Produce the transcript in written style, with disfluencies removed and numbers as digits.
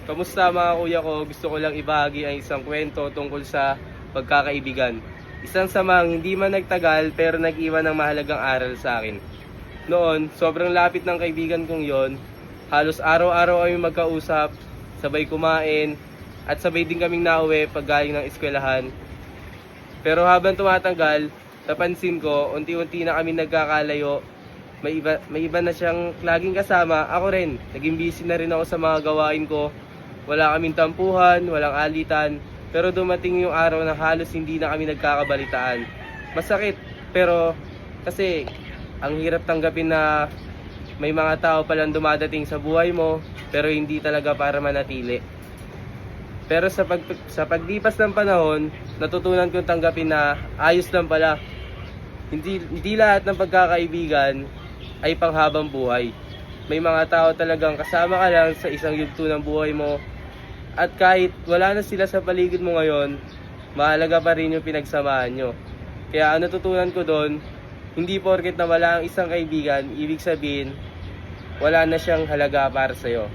Kamusta mga kuya ko? Gusto ko lang ibahagi ang isang kwento tungkol sa pagkakaibigan. Isang samang hindi man nagtagal pero nag-iwan ng mahalagang aral sa akin. Noon, sobrang lapit ng kaibigan kong yon. Halos araw-araw kami magkausap, sabay kumain, at sabay din kaming nauwi pag galing ng eskwelahan. Pero habang tumatagal, napansin ko, unti-unti na kami nagkakalayo. May iba na siyang laging kasama. Ako rin, naging busy na rin ako sa mga gawain ko. Wala kaming tampuhan, walang alitan. Pero dumating yung araw na halos hindi na kami nagkakabalitaan. Masakit, pero kasi ang hirap tanggapin na may mga tao palang dumadating sa buhay mo, pero hindi talaga para manatili. Pero sa paglipas ng panahon, natutunan kong tanggapin na ayos lang pala. Hindi lahat ng pagkakaibigan ay panghabang buhay. May mga tao talagang kasama ka lang sa isang yugto ng buhay mo. At kahit wala na sila sa paligid mo ngayon, mahalaga pa rin yung pinagsamahan nyo. Kaya ang natutunan ko doon, hindi porket na wala ang isang kaibigan, ibig sabihin, wala na siyang halaga para sa'yo.